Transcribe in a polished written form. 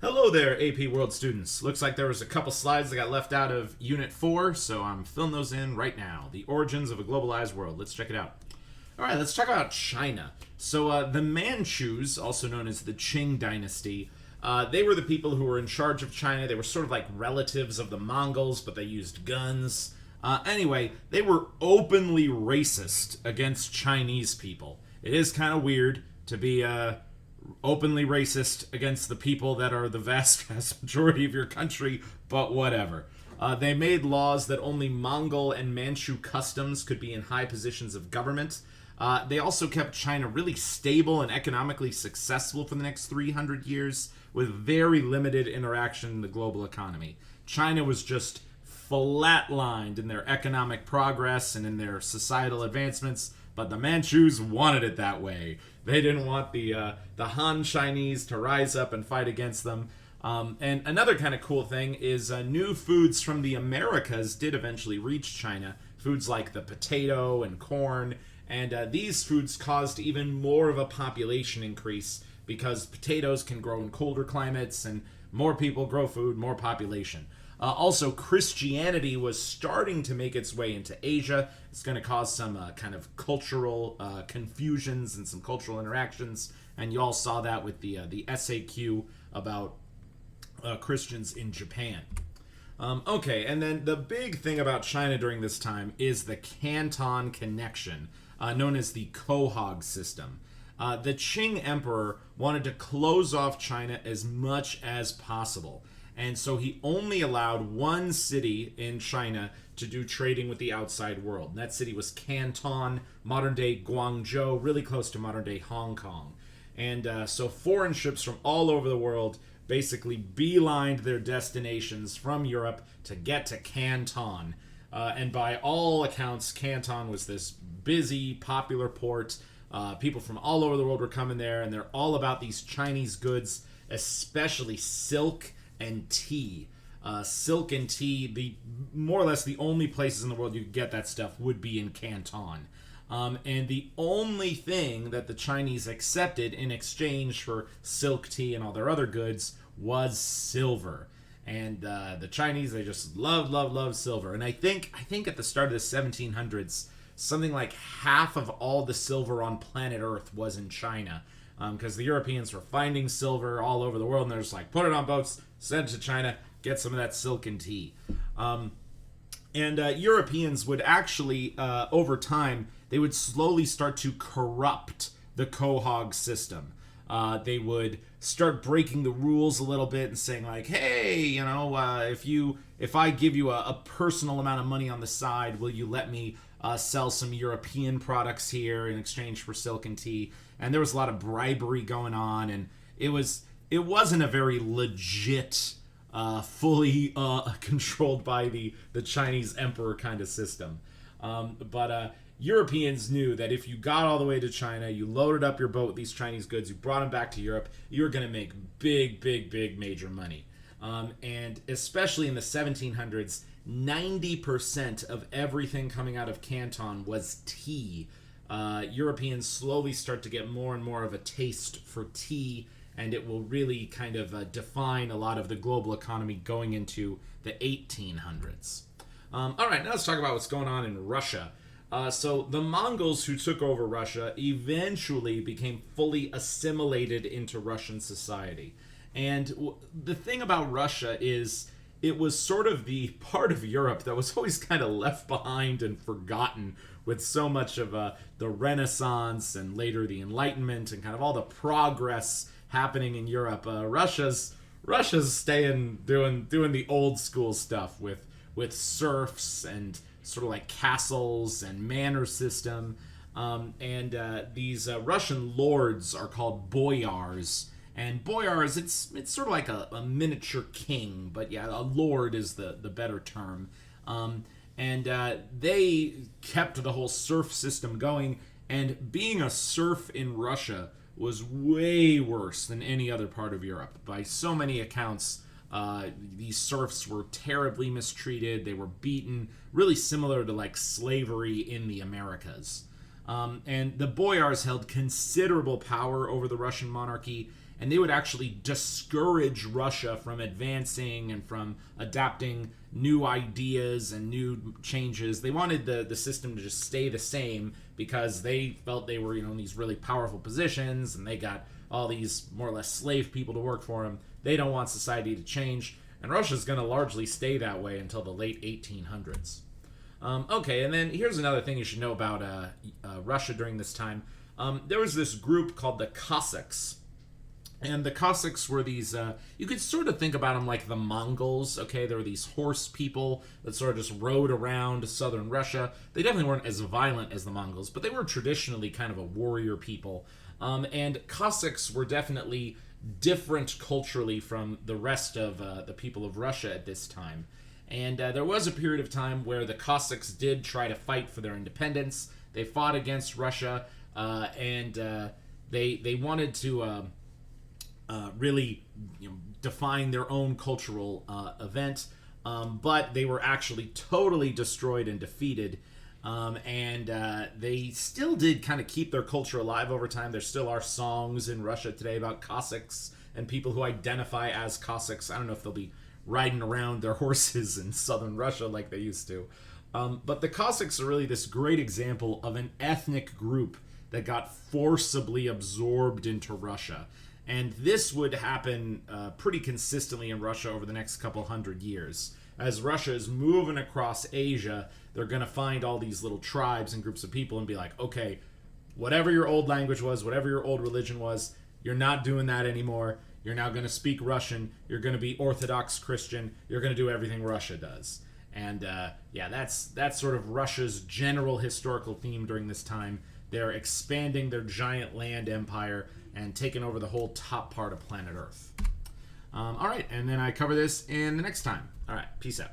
Hello there, AP World students. Looks like there was a couple slides that got left out of Unit 4, so I'm filling those in right now. The origins of a globalized world. Let's check it out. All right, let's talk about China. So the Manchus, also known as the Qing dynasty, they were the people who were in charge of China. They were sort of like relatives of the Mongols, but they used guns. Anyway, they were openly racist against Chinese people. It is kind of weird to be openly racist against the people that are the vast majority of your country, but whatever. They made laws that only Mongol and Manchu customs could be in high positions of government. They also kept China really stable and economically successful for the next 300 years with very limited interaction in the global economy. China was just flatlined in their economic progress and in their societal advancements, but the Manchus wanted it that way. They didn't want the Han Chinese to rise up and fight against them. And another kind of cool thing is new foods from the Americas did eventually reach China. Foods like the potato and corn. And these foods caused even more of a population increase because potatoes can grow in colder climates, and more people grow food, more population. Also, Christianity was starting to make its way into Asia. It's going to cause some kind of cultural confusions and some cultural interactions, and you all saw that with the SAQ about Christians in Japan. Okay, and then the big thing about China during this time is the Canton connection, known as the Cohog system. The Qing emperor wanted to close off China as much as possible. And so he only allowed one city in China to do trading with the outside world. And that city was Canton, modern day Guangzhou, really close to modern day Hong Kong. And so foreign ships from all over the world basically beelined their destinations from Europe to get to Canton. And by all accounts, Canton was this busy, popular port. People from all over the world were coming there, and they're all about these Chinese goods, especially silk and tea. Silk and tea, the more or less the only places in the world you could get that stuff would be in Canton. And the only thing that the Chinese accepted in exchange for silk, tea, and all their other goods was silver. And the Chinese, they just love silver. And I think at the start of the 1700s, something like half of all the silver on planet Earth was in China. Because the Europeans were finding silver all over the world, and they're just like, put it on boats, send it to China, get some of that silk and tea. And Europeans would actually, over time, they would slowly start to corrupt the Cohog system. They would start breaking the rules a little bit and saying like, hey, if I give you a personal amount of money on the side, will you let me sell some European products here in exchange for silk and tea? And there was a lot of bribery going on, and it wasn't a very legit, fully controlled by the Chinese emperor kind of system. But Europeans knew that if you got all the way to China, you loaded up your boat with these Chinese goods, you brought them back to Europe, you were going to make big major money. And especially in the 1700s, 90% of everything coming out of Canton was tea. Europeans slowly start to get more and more of a taste for tea, and it will really kind of define a lot of the global economy going into the 1800s. All right, now let's talk about what's going on in Russia. So the Mongols who took over Russia eventually became fully assimilated into Russian society. And the thing about Russia is it was sort of the part of Europe that was always kind of left behind and forgotten with so much of the Renaissance and later the Enlightenment and kind of all the progress happening in Europe. Russia's staying doing the old school stuff with serfs and sort of like castles and manor system. And these Russian lords are called boyars. And boyars, it's sort of like a miniature king, but yeah, a lord is the better term. And they kept the whole serf system going, and being a serf in Russia was way worse than any other part of Europe. By so many accounts, these serfs were terribly mistreated, they were beaten, really similar to like slavery in the Americas. And the boyars held considerable power over the Russian monarchy, and they would actually discourage Russia from advancing and from adapting new ideas and new changes. They wanted the system to just stay the same because they felt they were, in these really powerful positions, and they got all these more or less slave people to work for them. They don't want society to change, and Russia's going to largely stay that way until the late 1800s. Okay, and then here's another thing you should know about Russia during this time. There was this group called the Cossacks. And the Cossacks were these, you could sort of think about them like the Mongols, okay? There were these horse people that sort of just rode around southern Russia. They definitely weren't as violent as the Mongols, but they were traditionally kind of a warrior people. And Cossacks were definitely different culturally from the rest of the people of Russia at this time. And there was a period of time where the Cossacks did try to fight for their independence. They fought against Russia, and they wanted to really define their own cultural event, but they were actually totally destroyed and defeated. And they still did kind of keep their culture alive over time. There still are songs in Russia today about Cossacks and people who identify as Cossacks. I don't know if they'll be riding around their horses in southern Russia like they used to. But the Cossacks are really this great example of an ethnic group that got forcibly absorbed into Russia. And this would happen pretty consistently in Russia over the next couple hundred years. As Russia is moving across Asia, they're going to find all these little tribes and groups of people and be like, okay, whatever your old language was, whatever your old religion was, you're not doing that anymore. You're now going to speak Russian. You're going to be Orthodox Christian. You're going to do everything Russia does. And that's sort of Russia's general historical theme during this time. They're expanding their giant land empire and taking over the whole top part of planet Earth. All right, and then I cover this in the next time. All right, peace out.